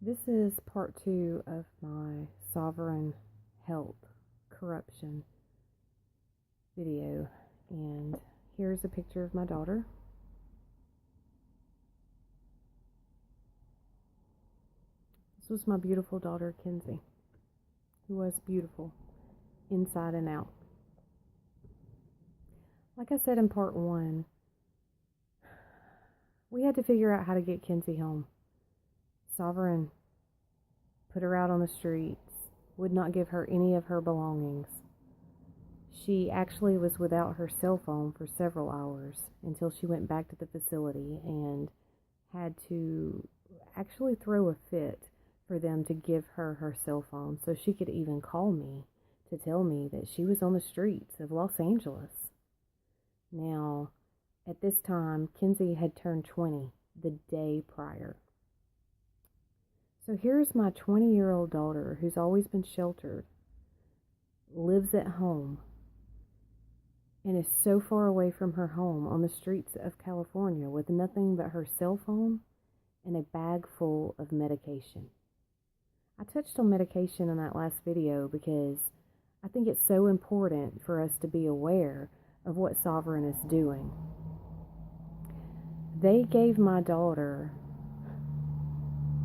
This is part 2 of my sovereign health corruption video, and here's a picture of my daughter. This was my beautiful daughter, Kenzie, who was beautiful inside and out. Like I said in part 1, we had to figure out how to get Kenzie home. Sovereign put her out on the streets, would not give her any of her belongings. She actually was without her cell phone for several hours until she went back to the facility and had to actually throw a fit for them to give her her cell phone so she could even call me to tell me that she was on the streets of Los Angeles. Now, at this time, Kenzie had turned 20 the day prior. So here's my 20-year-old daughter who's always been sheltered, lives at home, and is so far away from her home on the streets of California with nothing but her cell phone and a bag full of medication. I touched on medication in that last video because I think it's so important for us to be aware of what Sovereign is doing. They gave my daughter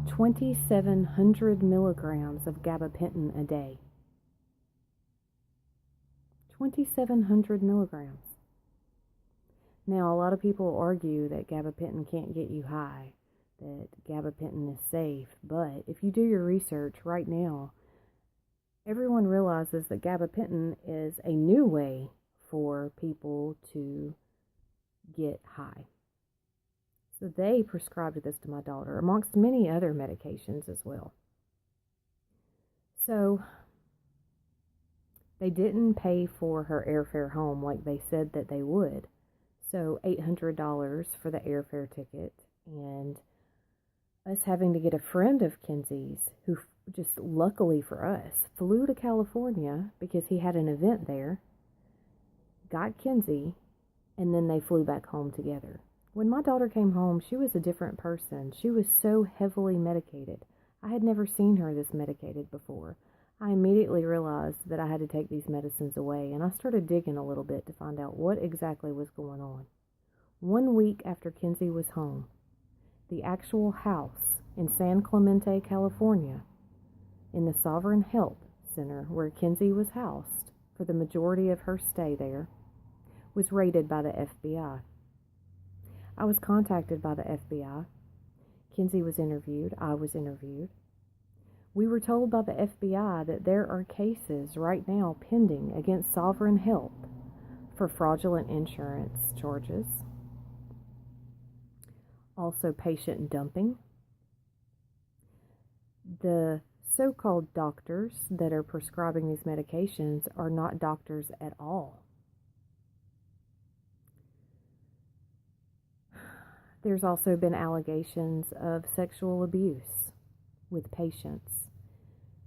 2,700 milligrams of gabapentin a day. 2,700 milligrams. Now, a lot of people argue that gabapentin can't get you high, that gabapentin is safe, but if you do your research right now, everyone realizes that gabapentin is a new way for people to get high. So they prescribed this to my daughter, amongst many other medications as well. So they didn't pay for her airfare home like they said that they would. So $800 for the airfare ticket, and us having to get a friend of Kenzie's who just luckily for us flew to California because he had an event there, got Kenzie, and then they flew back home together. When my daughter came home, she was a different person. She was so heavily medicated. I had never seen her this medicated before. I immediately realized that I had to take these medicines away, and I started digging a little bit to find out what exactly was going on. 1 week after Kenzie was home, the actual house in San Clemente, California, in the Sovereign Health Center where Kenzie was housed for the majority of her stay there, was raided by the FBI. I was contacted by the FBI. Kenzie was interviewed. I was interviewed. We were told by the FBI that there are cases right now pending against Sovereign Health for fraudulent insurance charges, also patient dumping. The so-called doctors that are prescribing these medications are not doctors at all. There's also been allegations of sexual abuse with patients,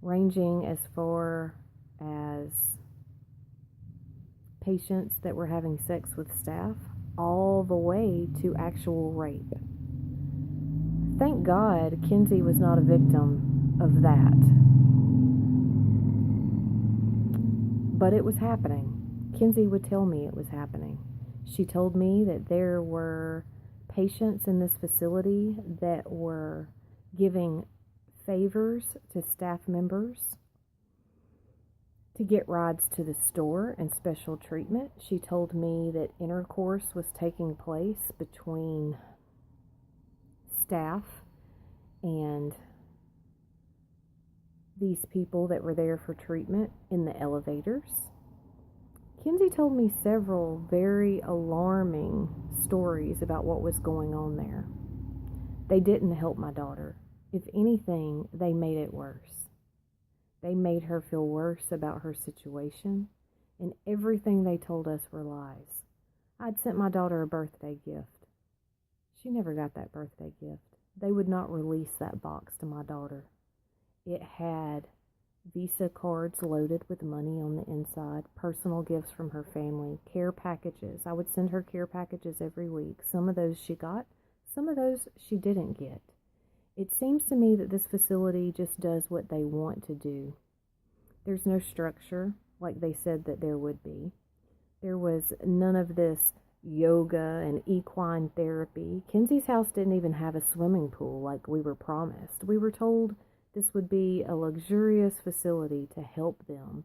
ranging as far as patients that were having sex with staff, all the way to actual rape. Thank God Kenzie was not a victim of that. But it was happening. Kenzie would tell me it was happening. She told me that there were patients in this facility that were giving favors to staff members to get rides to the store and special treatment. She told me that intercourse was taking place between staff and these people that were there for treatment in the elevators. Kenzie told me several very alarming stories about what was going on there. They didn't help my daughter. If anything, they made it worse. They made her feel worse about her situation, and everything they told us were lies. I'd sent my daughter a birthday gift. She never got that birthday gift. They would not release that box to my daughter. It had Visa cards loaded with money on the inside, personal gifts from her family, care packages. I would send her care packages every week. Some of those she got, some of those she didn't get. It seems to me that this facility just does what they want to do. There's no structure like they said that there would be. There was none of this yoga and equine therapy. Kenzie's house didn't even have a swimming pool like we were promised. We were told this would be a luxurious facility to help them,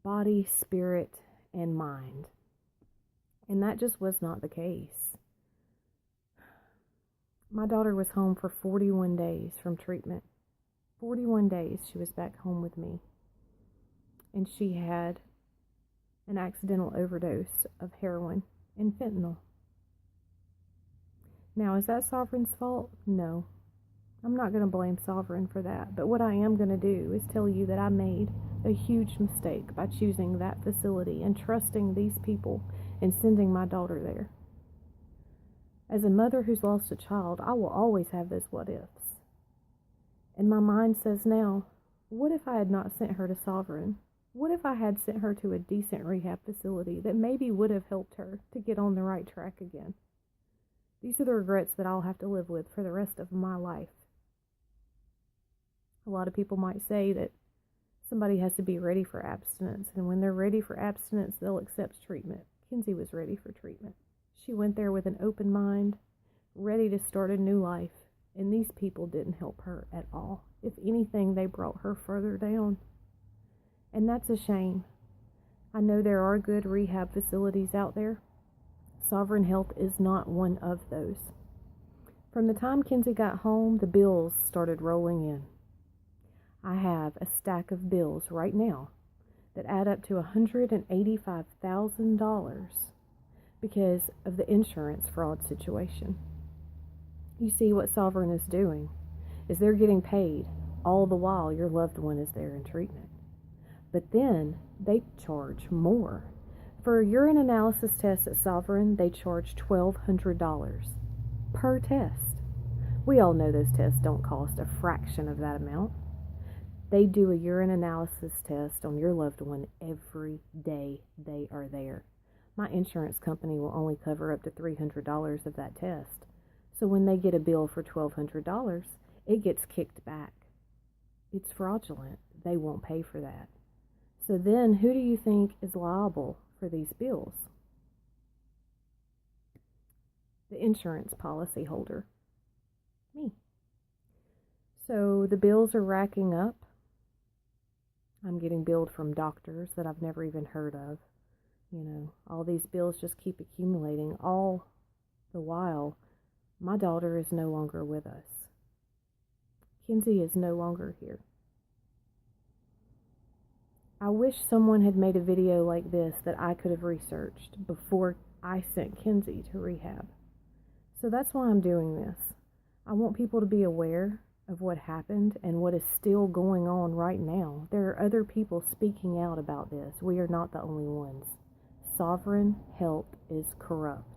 body, spirit, and mind. And that just was not the case. My daughter was home for 41 days from treatment. 41 days she was back home with me. And she had an accidental overdose of heroin and fentanyl. Now, is that Sovereign's fault? No. I'm not going to blame Sovereign for that. But what I am going to do is tell you that I made a huge mistake by choosing that facility and trusting these people and sending my daughter there. As a mother who's lost a child, I will always have those what ifs. And my mind says now, what if I had not sent her to Sovereign? What if I had sent her to a decent rehab facility that maybe would have helped her to get on the right track again? These are the regrets that I'll have to live with for the rest of my life. A lot of people might say that somebody has to be ready for abstinence, and when they're ready for abstinence, they'll accept treatment. Kenzie was ready for treatment. She went there with an open mind, ready to start a new life, and these people didn't help her at all. If anything, they brought her further down. And that's a shame. I know there are good rehab facilities out there. Sovereign Health is not one of those. From the time Kenzie got home, the bills started rolling in. I have a stack of bills right now that add up to $185,000 because of the insurance fraud situation. You see, what Sovereign is doing is they're getting paid all the while your loved one is there in treatment. But then they charge more. For a urine analysis test at Sovereign, they charge $1,200 per test. We all know those tests don't cost a fraction of that amount. They do a urine analysis test on your loved one every day they are there. My insurance company will only cover up to $300 of that test. So when they get a bill for $1,200, it gets kicked back. It's fraudulent. They won't pay for that. So then who do you think is liable for these bills? The insurance policy holder. Me. So the bills are racking up. I'm getting billed from doctors that I've never even heard of. You know, all these bills just keep accumulating. All the while, my daughter is no longer with us. Kenzie is no longer here. I wish someone had made a video like this that I could have researched before I sent Kenzie to rehab. So that's why I'm doing this. I want people to be aware of what happened and what is still going on right now. There are other people speaking out about this. We are not the only ones. Sovereign Health is corrupt.